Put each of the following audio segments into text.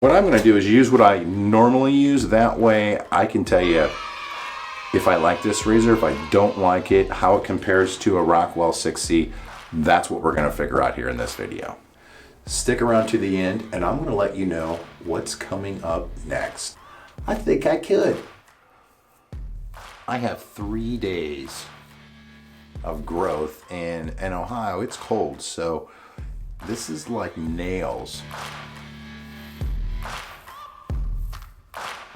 What I'm going to do is use what I normally use. That way I can tell you if I like this razor, if I don't like it, how it compares to a Rockwell 6C. That's what we're going to figure out here in this video. Stick around to the end and I'm going to let you know what's coming up next. I think I could. I have 3 days of growth and in Ohio it's cold, so this is like nails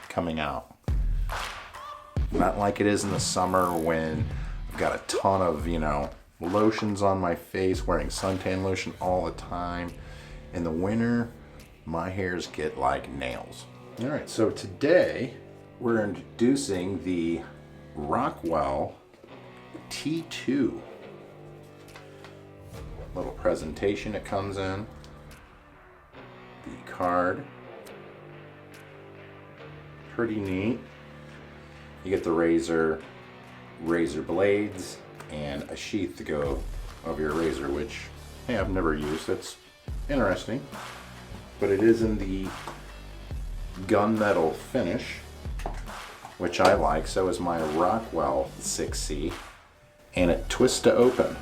coming out. Not like it is in the summer when I've got a ton of, lotions on my face, wearing suntan lotion all the time. In the winter, my hairs get like nails. All right, so today we're introducing the Rockwell T2. Little presentation it comes in. The card. Pretty neat. You get the razor blades, and a sheath to go over your razor, which, hey, I've never used. That's interesting. But it is in the gunmetal finish, which I like. So is my Rockwell 6C. And it twists to open.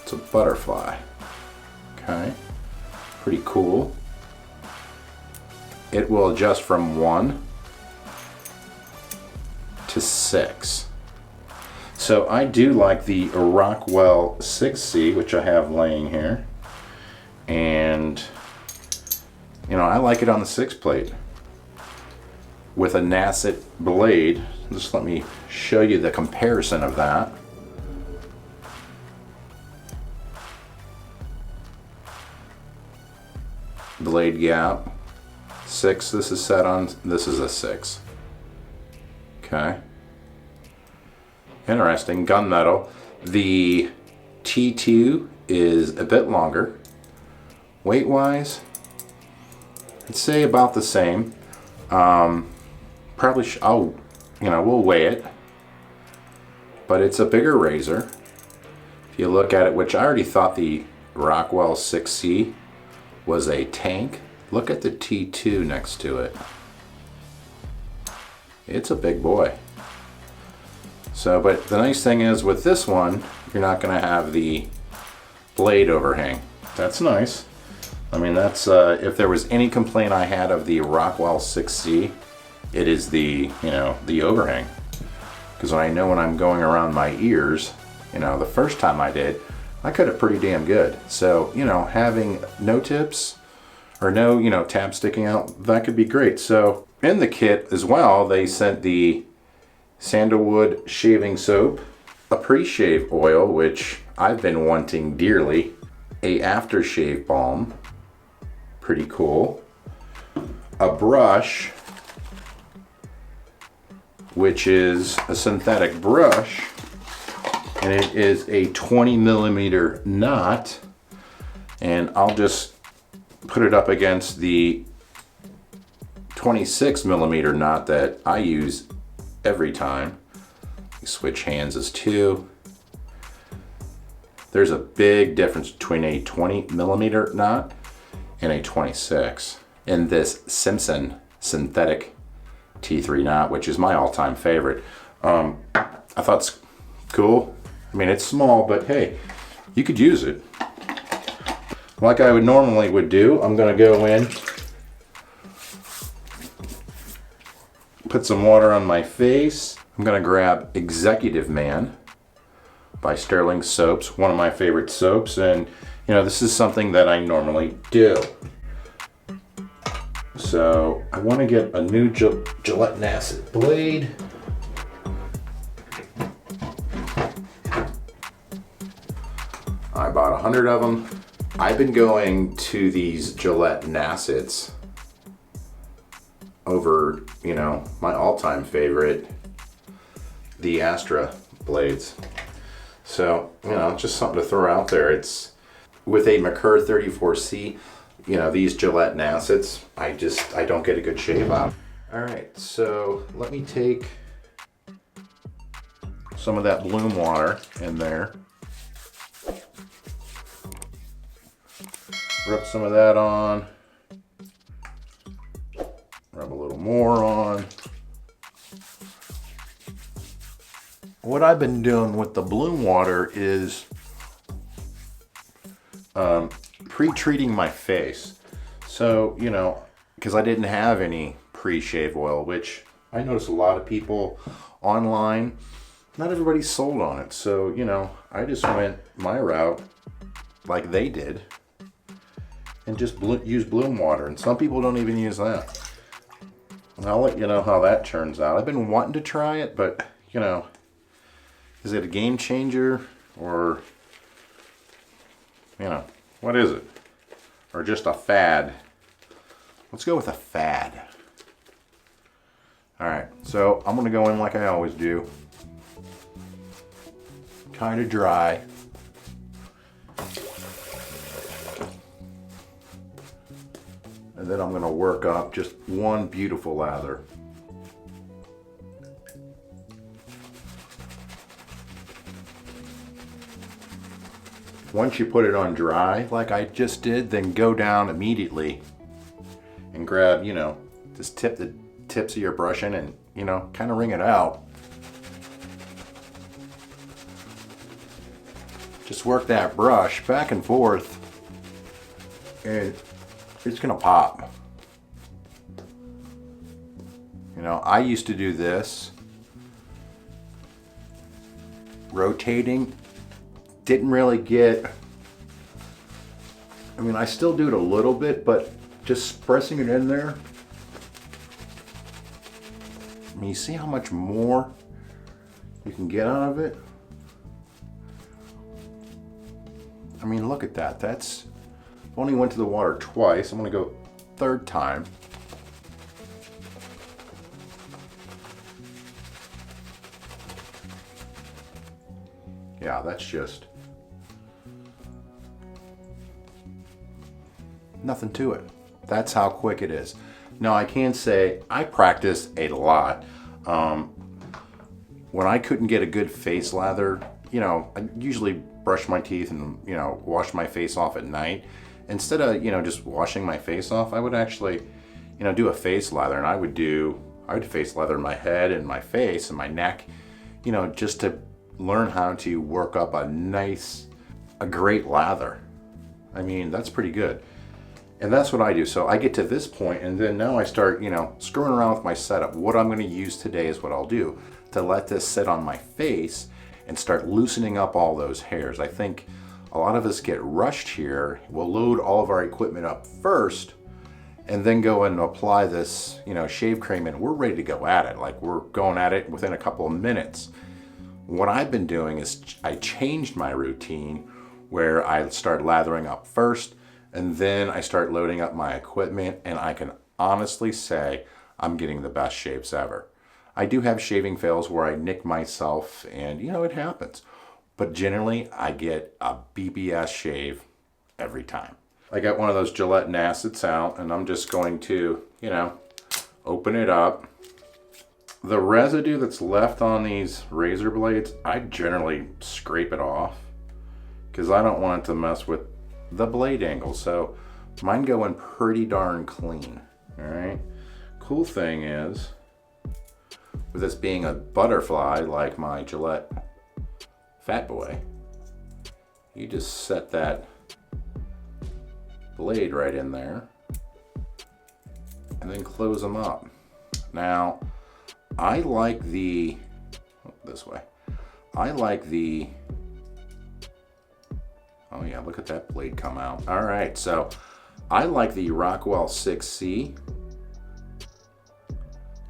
It's a butterfly. Okay. Pretty cool. It will adjust from 1 to 6. So I do like the Rockwell 6C, which I have laying here. And, I like it on the 6 plate. With a Nasset blade. Just let me show you the comparison of that. Blade gap. 6, this is set on, this is a 6. Okay. Interesting, gunmetal. The T2 is a bit longer. Weight-wise, I'd say about the same. Probably, we'll weigh it. But it's a bigger razor. If you look at it, which I already thought the Rockwell 6C was a tank. Look at the T2 next to it. It's a big boy. So, but the nice thing is with this one, you're not going to have the blade overhang. That's nice. I mean, that's if there was any complaint I had of the Rockwell 6C, it is the overhang. Because I know when I'm going around my ears, the first time I did, I cut it pretty damn good. So, having no tips or no, tab sticking out, that could be great. So in the kit as well, they sent the sandalwood shaving soap, a pre-shave oil, which I've been wanting dearly, a aftershave balm, pretty cool, a brush, which is a synthetic brush, and it is a 20mm knot, and I'll just put it up against the 26mm knot that I use every time. You switch hands as 2. There's a big difference between a 20mm knot and a 26 in this Simpson synthetic T3 knot, which is my all-time favorite. I thought it's cool. I mean, it's small, but hey, you could use it. Like I would normally do, I'm going to go in, put some water on my face. I'm going to grab Executive Man by Sterling Soaps, one of my favorite soaps, and this is something that I normally do. So I want to get a new Gillette Nasset blade. I bought 100 of them. I've been going to these Gillette Nassets over, my all-time favorite, the Astra blades. So, just something to throw out there. It's with a McCurr 34C, these Gillette Nassets, I don't get a good shave out. All right, so let me take some of that bloom water in there. Rub some of that on. more on. What I've been doing with the bloom water is pre-treating my face. So, you know, because I didn't have any pre-shave oil, which I notice a lot of people online, not everybody's sold on it. So, you know, I just went my route like they did and just use bloom water. And some people don't even use that. And I'll let you know how that turns out. I've been wanting to try it, but, you know, is it a game changer or, you know, what is it? Or just a fad? Let's go with a fad. All right, so I'm gonna go in like I always do. Kind of dry. And then I'm gonna work up just one beautiful lather. Once you put it on dry, like I just did, then go down immediately and grab, you know, just tip the tips of your brush in and, you know, kind of wring it out. Just work that brush back and forth and it's gonna pop. You know, I used to do this, rotating. Didn't really get, I mean, I still do it a little bit, but just pressing it in there. I mean, you see how much more you can get out of it? I mean, look at that. That's, I only went to the water twice. I'm gonna go third time. Yeah, that's just nothing to it. That's how quick it is. Now I can say I practice a lot. When I couldn't get a good face lather, you know, I usually brush my teeth and, you know, wash my face off at night. Instead of, you know, just washing my face off, I would actually, you know, do a face lather, and I would face lather my head and my face and my neck, you know, just to learn how to work up a great lather. I mean, that's pretty good. And that's what I do. So I get to this point, and then now I start, you know, screwing around with my setup. What I'm going to use today is what I'll do to let this sit on my face and start loosening up all those hairs. I think a lot of us get rushed here. We'll load all of our equipment up first and then go and apply this, you know, shave cream, and we're ready to go at it. Like, we're going at it within a couple of minutes. What I've been doing is I changed my routine where I start lathering up first, and then I start loading up my equipment, and I can honestly say I'm getting the best shaves ever. I do have shaving fails where I nick myself, and you know, it happens. But generally, I get a BBS shave every time. I got one of those Gillette Nassets out, and I'm just going to, you know, open it up. The residue that's left on these razor blades, I generally scrape it off because I don't want it to mess with the blade angle. So mine go in pretty darn clean. All right. Cool thing is, with this being a butterfly like my Gillette Fat Boy, you just set that blade right in there and then close them up. Now, I like the, this way, I like the, oh yeah, look at that blade come out. All right, so I like the Rockwell 6C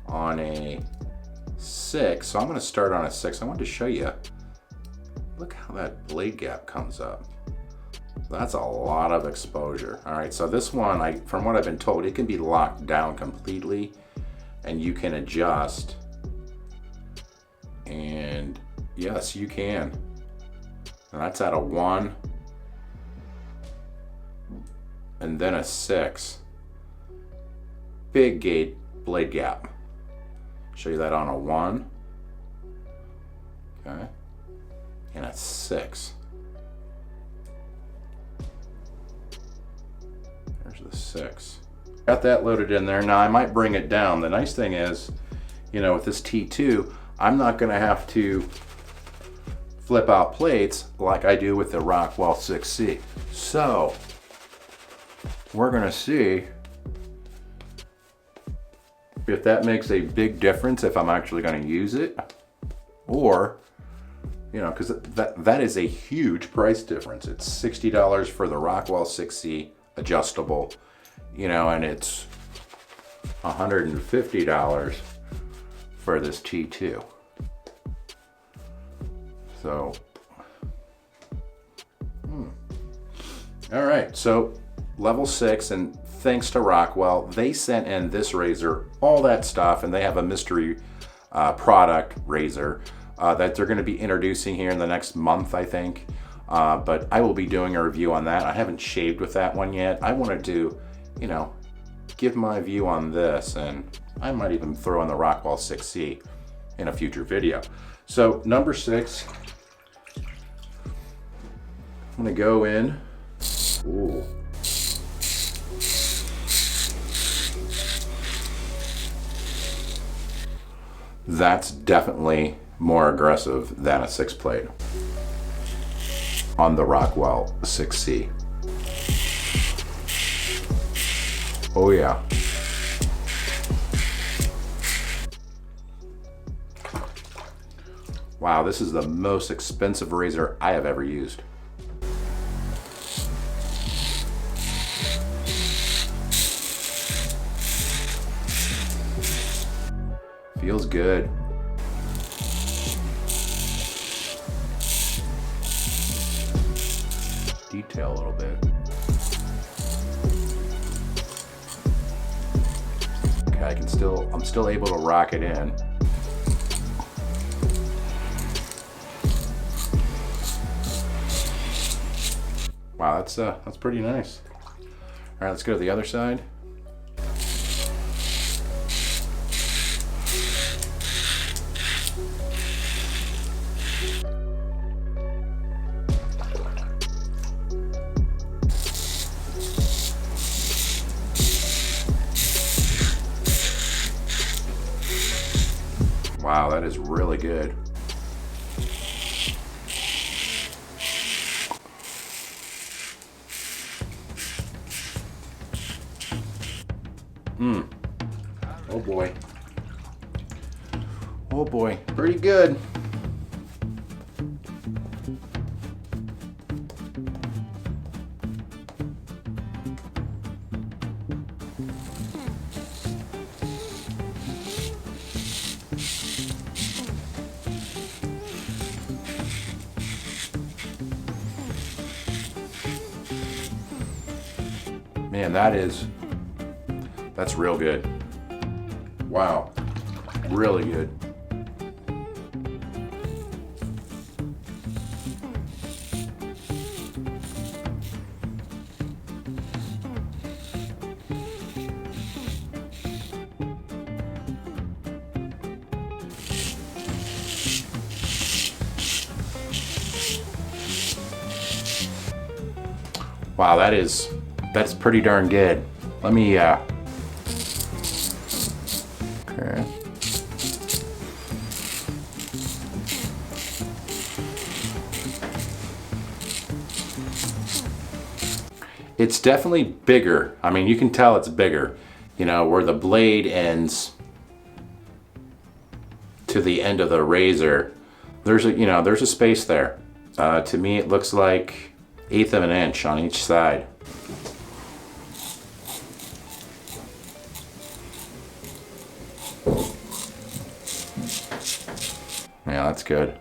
on a 6. So I'm gonna start on a 6. I wanted to show you, look how that blade gap comes up. That's a lot of exposure. All right, so this one, from what I've been told, it can be locked down completely and you can adjust. And yes, you can. And that's at a 1 and then a 6. Big blade gap. Show you that on a 1, okay, and a 6. There's the 6. got that loaded in there. Now I might bring it down. The nice thing is, you know, with this T2, I'm not gonna have to flip out plates like I do with the Rockwell 6C. So we're gonna see if that makes a big difference, if I'm actually gonna use it, or, you know, because that is a huge price difference. It's $60 for the Rockwell 6C adjustable, you know, and it's $150 for this T2. So, all right, so level 6, and thanks to Rockwell, they sent in this razor, all that stuff, and they have a mystery product razor that they're gonna be introducing here in the next month, I think. But I will be doing a review on that. I haven't shaved with that one yet. I wanted to, you know, give my view on this, and I might even throw in the Rockwell 6C in a future video. So number 6, I'm gonna go in. Ooh. That's definitely more aggressive than a 6 plate on the Rockwell 6C. Oh yeah. Wow, this is the most expensive razor I have ever used. Feels good. Detail a little bit. Okay, I'm still able to rock it in. Wow, that's pretty nice. All right, let's go to the other side. Wow, that is really good. Oh boy. Oh boy, pretty good. Man, that's real good. Wow, really good. Wow, that's pretty darn good. Let me, okay. It's definitely bigger. I mean, you can tell it's bigger, you know, where the blade ends to the end of the razor. There's a space there. To me, it looks like 1/8 of an inch on each side. Yeah, that's good.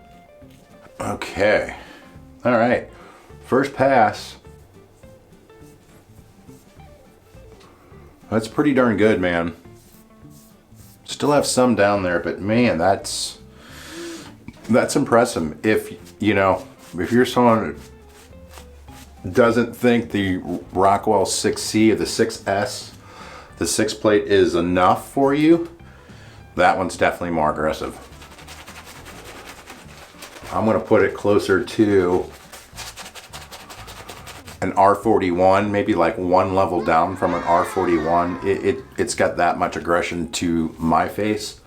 Okay. All right. First pass. That's pretty darn good, man. Still have some down there, but man, that's impressive. If you're someone who doesn't think the Rockwell 6C or the 6S, the 6 plate is enough for you, that one's definitely more aggressive. I'm gonna put it closer to an R41, maybe like one level down from an R41. It's got that much aggression to my face,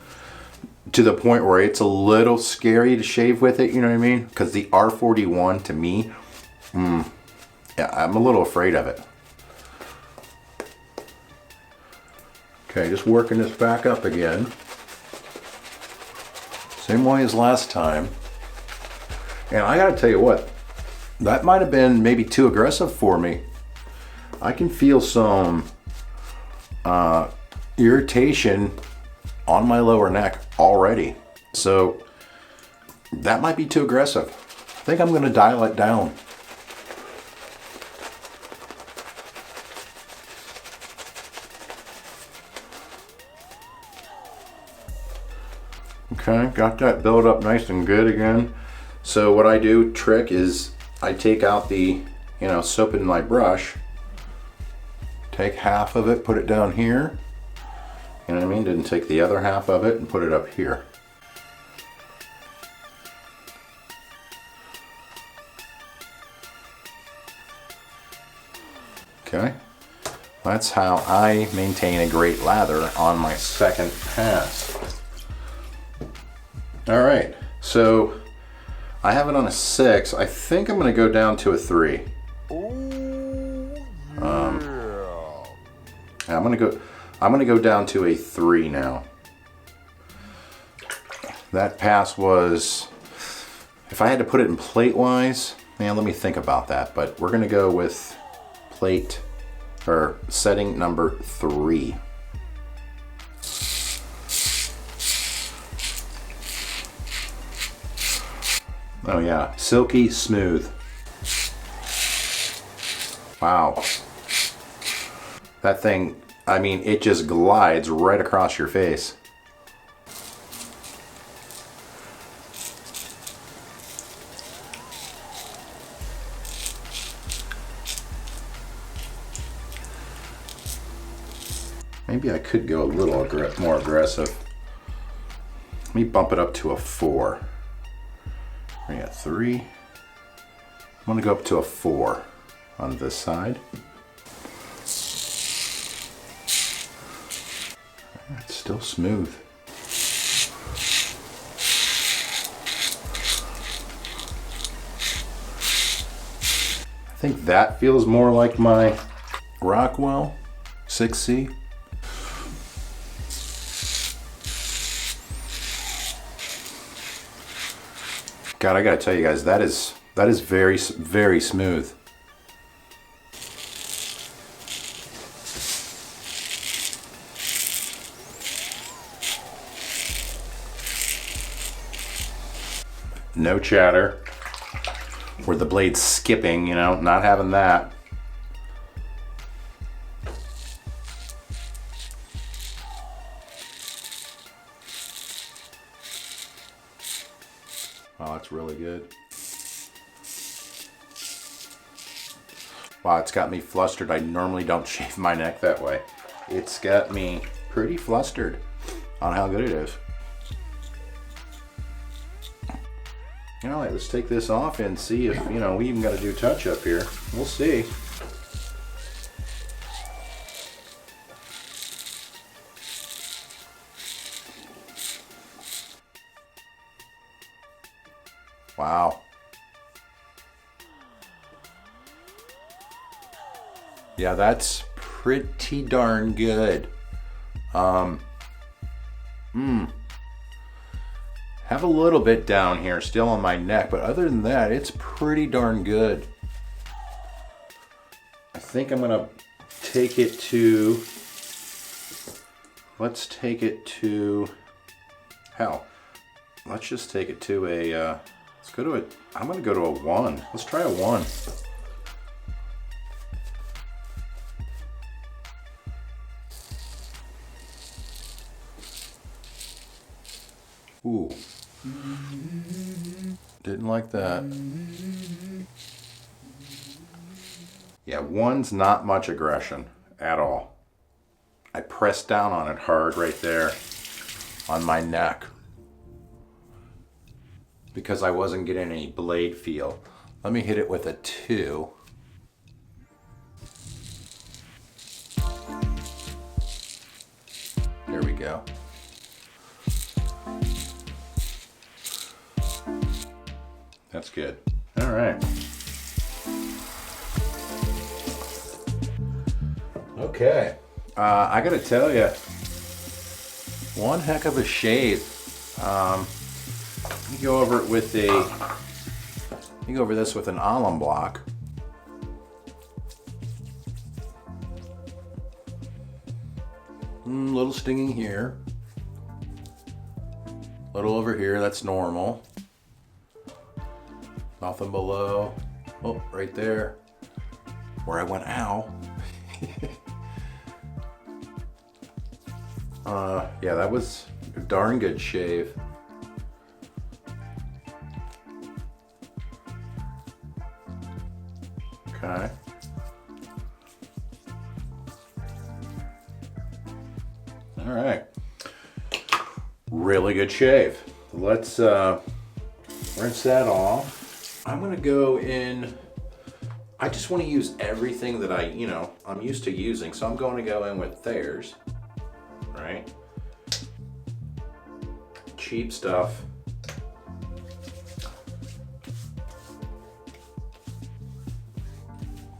to the point where it's a little scary to shave with it, you know what I mean? Because the R41 to me, yeah, I'm a little afraid of it. Okay, just working this back up again. Same way as last time. And I gotta tell you what, that might have been maybe too aggressive for me. I can feel some irritation on my lower neck already. So that might be too aggressive. I think I'm gonna dial it down. Okay, got that build up nice and good again. So what I do, trick, is I take out the, soap in my brush, take half of it, put it down here. You know what I mean? Didn't take the other half of it and put it up here. Okay, that's how I maintain a great lather on my second pass. All right, so I have it on a 6. I think I'm gonna go down to a 3. I'm gonna go down to a 3 now. That pass was, if I had to put it in plate wise, man, let me think about that. But we're gonna go with plate, or setting number 3. Oh yeah, silky smooth. Wow. That thing, I mean, it just glides right across your face. Maybe I could go a little more aggressive. Let me bump it up to a 4. We got 3. I'm gonna go up to a 4 on this side. It's still smooth. I think that feels more like my Rockwell 6C. God, I gotta tell you guys, that is very, very smooth. No chatter, where the blade's skipping, not having that. Wow, that's really good. Wow, it's got me flustered. I normally don't shave my neck that way. It's got me pretty flustered on how good it is. All right, let's take this off and see if, we even got to do touch up here. We'll see. Wow. Yeah, that's pretty darn good. Have a little bit down here still on my neck, but other than that, it's pretty darn good. I think I'm gonna take it to, let's take it to, hell, let's just take it to a, let's go to a, I'm gonna go to a 1. Let's try a 1. Ooh. Didn't like that. Yeah, 1's not much aggression at all. I pressed down on it hard right there on my neck because I wasn't getting any blade feel. Let me hit it with a 2. There we go. That's good. All right. Okay. I gotta tell you, one heck of a shave. You go over it with you go over this with an alum block. Little stinging here. Little over here, that's normal. Nothing below. Oh, right there. Where I went, ow. Yeah, that was a darn good shave. Okay. All right. Really good shave. Let's rinse that off. I'm gonna go in. I just want to use everything that I'm used to using, so I'm going to go in with Thayer's. Right? Cheap stuff.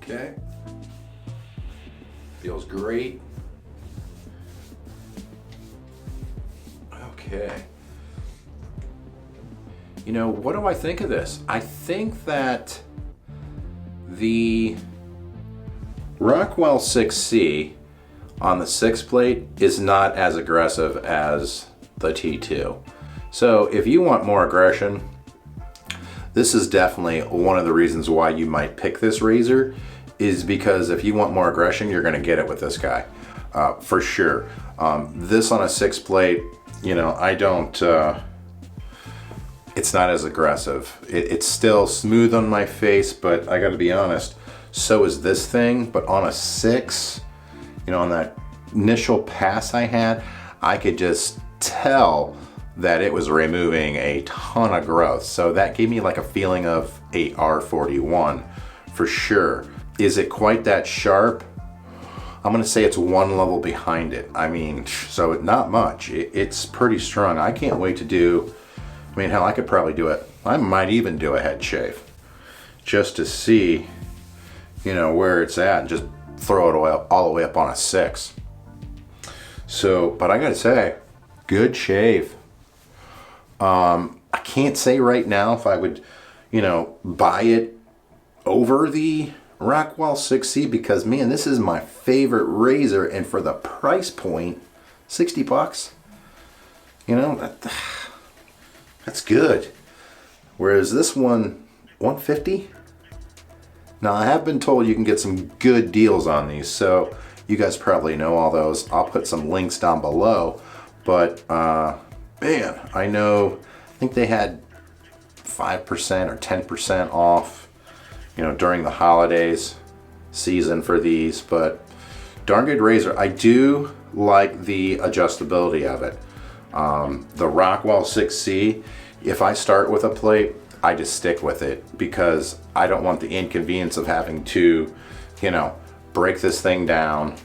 Okay. Feels great. Okay. You know, what do I think of this? I think that the Rockwell 6C on the 6 plate is not as aggressive as the T2. So if you want more aggression, this is definitely one of the reasons why you might pick this razor, is because if you want more aggression, you're gonna get it with this guy, for sure. This on a 6 plate, you know, I don't, it's not as aggressive. It's still smooth on my face, but I gotta be honest, so is this thing, but on a 6, you know, on that initial pass I had, I could just tell that it was removing a ton of growth. So that gave me like a feeling of a R41 for sure. Is it quite that sharp? I'm gonna say it's one level behind it. I mean, so not much. It's pretty strong. I can't wait to do, I mean, hell, I could probably do it. I might even do a head shave just to see, you know, where it's at and just throw it all the way up on a 6. So, but I gotta say, good shave. I can't say right now if I would, you know, buy it over the Rockwell 6C, because man, this is my favorite razor, and for the price point, 60 bucks, you know, that's good. Whereas this one, 150. Now I have been told you can get some good deals on these, so you guys probably know all those. I'll put some links down below, but man, I think they had 5% or 10% off, you know, during the holidays season for these, but darn good razor. I do like the adjustability of it. The Rockwell 6C, if I start with a plate, I just stick with it because I don't want the inconvenience of having to, you know, break this thing down,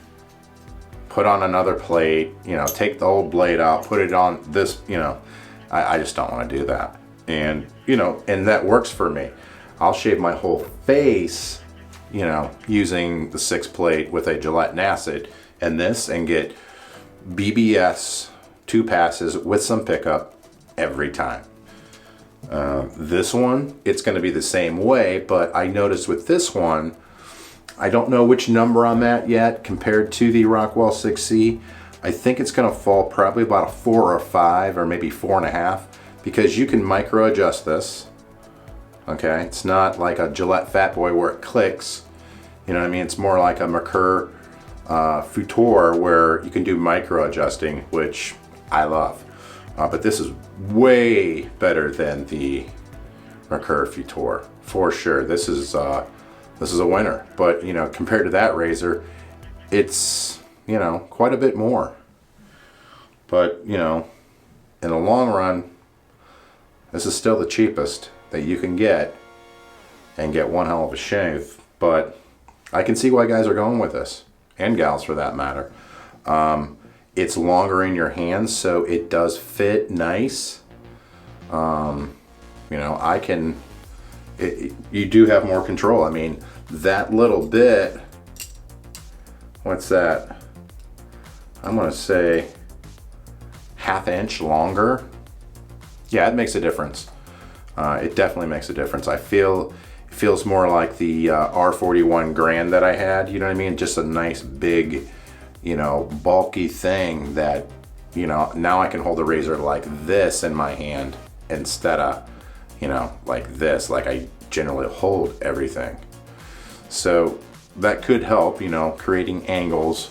put on another plate, you know, take the old blade out, put it on this, you know, I just don't want to do that. And, you know, and that works for me. I'll shave my whole face, you know, using the 6 plate with a gelatin acid and this, and get BBS 2 passes with some pickup every time. This one, it's going to be the same way, but I noticed with this one, I don't know which number I'm at yet compared to the Rockwell 6C. I think it's going to fall probably about a 4 or a 5 or maybe 4.5, because you can micro adjust this. Okay, it's not like a Gillette Fat Boy where it clicks. You know what I mean? It's more like a Muhle Futur where you can do micro adjusting, which I love. But this is way better than the Muhle Futur for sure. This is a winner. But you know, compared to that razor, it's, you know, quite a bit more. But you know, in the long run, this is still the cheapest that you can get and get one hell of a shave. But I can see why guys are going with this, and gals for that matter. it's longer in your hands, so it does fit nice. You know, you do have more control. I mean, that little bit, what's that? I'm gonna say ½ inch longer. Yeah, it makes a difference. It definitely makes a difference. It feels more like the R41 Grand that I had, you know what I mean? Just a nice big, you know, bulky thing that, you know, now I can hold the razor like this in my hand instead of, you know, like this, like I generally hold everything. So that could help, you know, creating angles,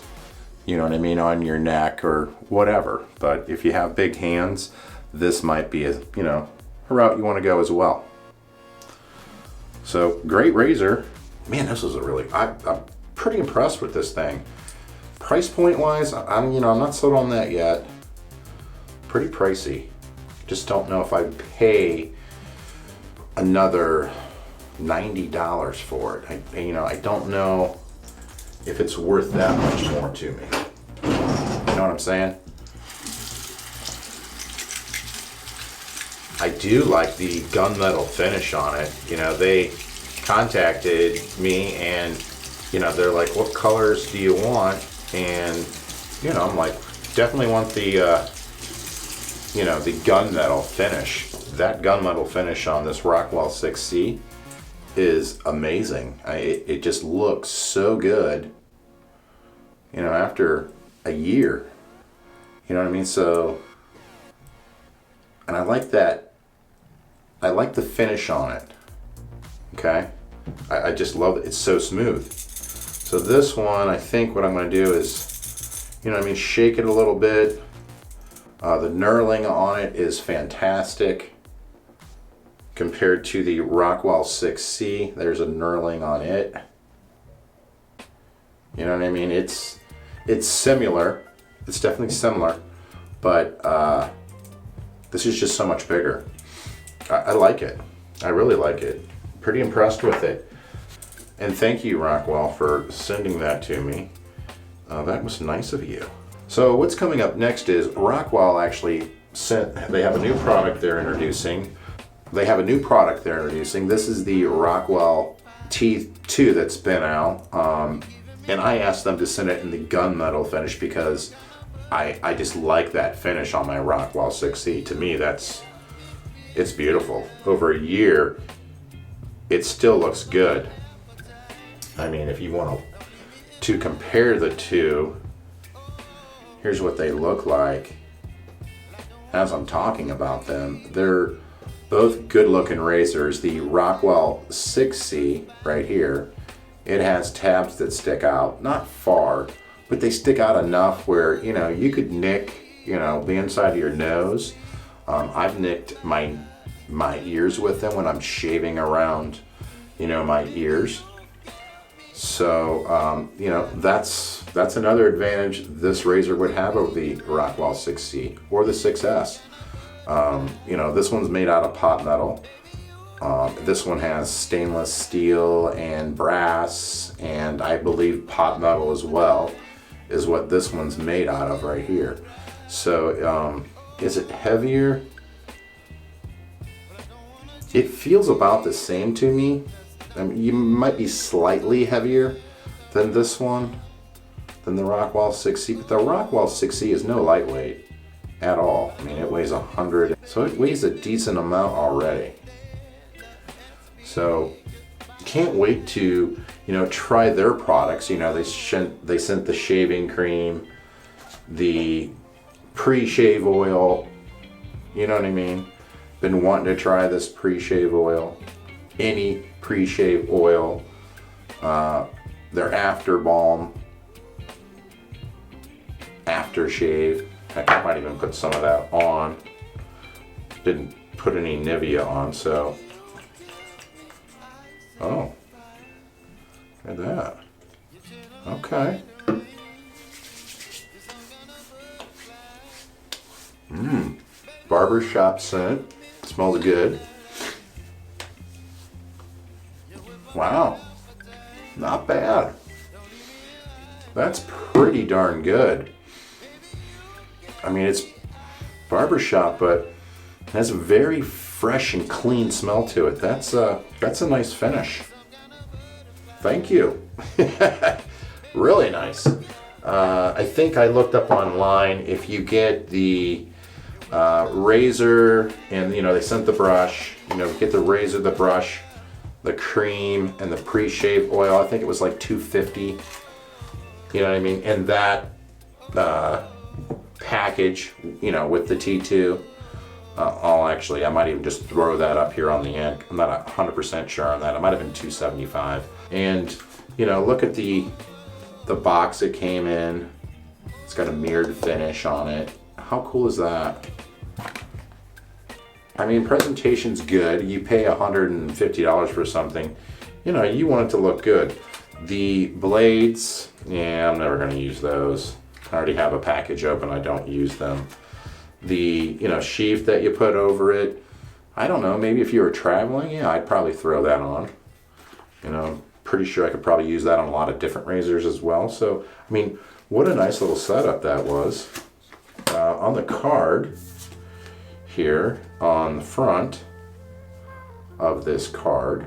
you know what I mean, on your neck or whatever. But if you have big hands, this might be a, you know, a route you want to go as well. So great razor. Man, this was a really, I'm pretty impressed with this thing. Price point wise, I'm not sold on that yet. Pretty pricey. Just don't know if I'd pay another $90 for it. I don't know if it's worth that much more to me. You know what I'm saying? I do like the gunmetal finish on it. You know, they contacted me and, you know, they're like, what colors do you want? And, you know, I'm like, definitely want the, you know, the gunmetal finish. That gunmetal finish on this Rockwell 6C is amazing. It just looks so good, you know, after a year. You know what I mean? So, and I like that. I like the finish on it. Okay? I just love it. It's so smooth. So this one, I think what I'm going to do is, you know what I mean, shake it a little bit. The knurling on it is fantastic compared to the Rockwell 6C. There's a knurling on it. You know what I mean? It's similar. It's definitely similar, but this is just so much bigger. I like it. I really like it. Pretty impressed with it. And thank you, Rockwell, for sending that to me. That was nice of you. So what's coming up next is Rockwell actually they have a new product they're introducing. This is the Rockwell T2 that's been out. And I asked them to send it in the gunmetal finish because I just like that finish on my Rockwell 6C. To me, it's beautiful. Over a year, it still looks good. I mean, if you want to compare the two, here's what they look like as I'm talking about them. They're both good looking razors. The Rockwell 6C right here, it has tabs that stick out, not far, but they stick out enough where, you know, you could nick, you know, the inside of your nose. I've nicked my ears with them when I'm shaving around, you know, my ears. So, you know, that's another advantage this razor would have over the Rockwell 6C or the 6S. You know, this one's made out of pot metal. This one has stainless steel and brass, and I believe pot metal as well is what this one's made out of right here. So, is it heavier? It feels about the same to me. I mean, you might be slightly heavier than this one, than the Rockwell 6C, but the Rockwell 6C is no lightweight at all. I mean, it weighs 100, so it weighs a decent amount already. So, can't wait to, you know, try their products. You know, they sent the shaving cream, the pre-shave oil. You know what I mean? Been wanting to try this pre-shave oil. Any pre-shave oil. Their after balm, aftershave. Heck, I might even put some of that on. Didn't put any Nivea on, so. Oh, look at that. Okay. Barbershop scent. Smells good. Wow. Not bad. That's pretty darn good. I mean, it's barbershop, but it has a very fresh and clean smell to it. That's a nice finish. Thank you. Really nice. I think I looked up online, if you get the razor and, you know, they sent the brush, you know, get the razor, the brush, the cream, and the pre-shave oil. I think it was like $2.50. You know what I mean? And that package, you know, with the T2. I might even just throw that up here on the end. I'm not 100% sure on that. It might have been $2.75. And, you know, look at the box it came in. It's got a mirrored finish on it. How cool is that? I mean, presentation's good. You pay $150 for something. You know, you want it to look good. The blades, yeah, I'm never going to use those. I already have a package open. I don't use them. The, you know, sheath that you put over it, I don't know, maybe if you were traveling, yeah, I'd probably throw that on. You know, pretty sure I could probably use that on a lot of different razors as well. So, I mean, what a nice little setup that was. On the card here, on the front of this card,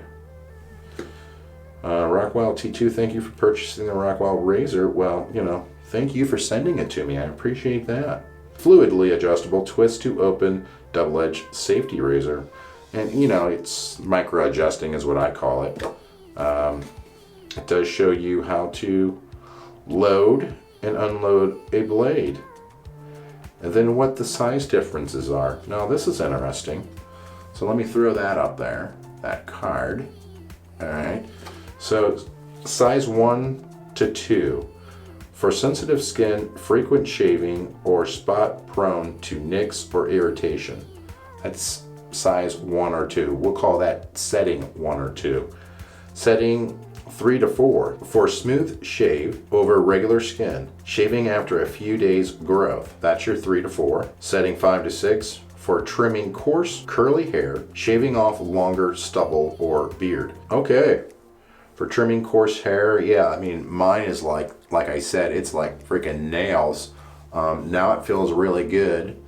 Rockwell T2, thank you for purchasing the Rockwell razor. Well, you know, thank you for sending it to me. I appreciate that. Fluidly adjustable twist to open double-edged safety razor. And, you know, it's micro adjusting is what I call it. It does show you how to load and unload a blade. And then what the size differences are. Now this is interesting. So let me throw that up there, that card. All right. So size 1 to 2. For sensitive skin, frequent shaving, or spot prone to nicks or irritation. That's size 1 or 2. We'll call that setting 1 or 2. Setting 3 to 4 for smooth shave over regular skin, shaving after a few days growth. That's your 3 to 4. Setting 5 to 6 for trimming coarse curly hair, shaving off longer stubble or beard. Okay. For trimming coarse hair, yeah, I mean, mine is like I said, it's like freaking nails. Now it feels really good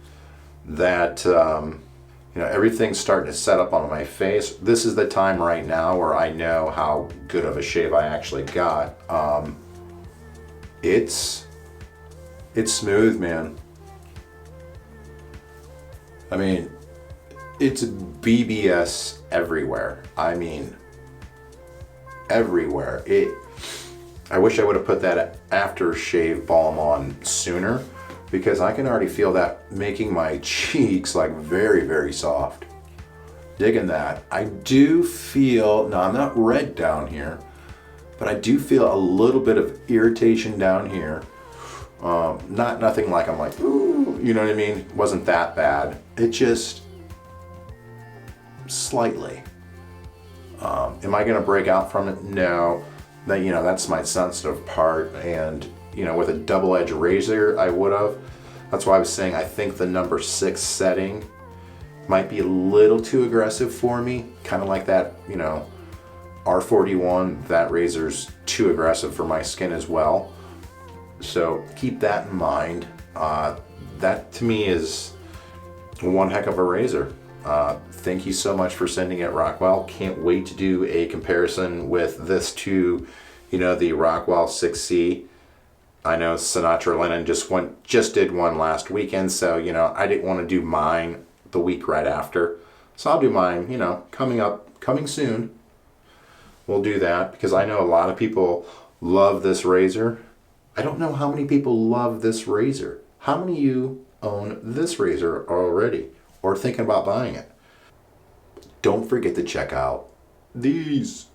that, you know, everything's starting to set up on my face. This is the time right now where I know how good of a shave I actually got. It's smooth, man. I mean, it's BBS everywhere. I mean, everywhere. I wish I would have put that aftershave balm on sooner, because I can already feel that making my cheeks like very, very soft. Digging that. I do feel, now I'm not red down here, but I do feel a little bit of irritation down here. Nothing like I'm like, ooh, you know what I mean? It wasn't that bad. It just slightly. Am I gonna break out from it? No. That, you know, that's my sensitive part, and, you know, with a double-edged razor, I would have. That's why I was saying I think the number 6 setting might be a little too aggressive for me. Kind of like that, you know, R41, that razor's too aggressive for my skin as well. So keep that in mind. That to me is one heck of a razor. Thank you so much for sending it, Rockwell. Can't wait to do a comparison with this to, you know, the Rockwell 6C. I know Sinatra Lennon just did one last weekend, so, you know, I didn't want to do mine the week right after. So I'll do mine, you know, coming soon. We'll do that, because I know a lot of people love this razor. I don't know how many people love this razor. How many of you own this razor already, or thinking about buying it? Don't forget to check out these.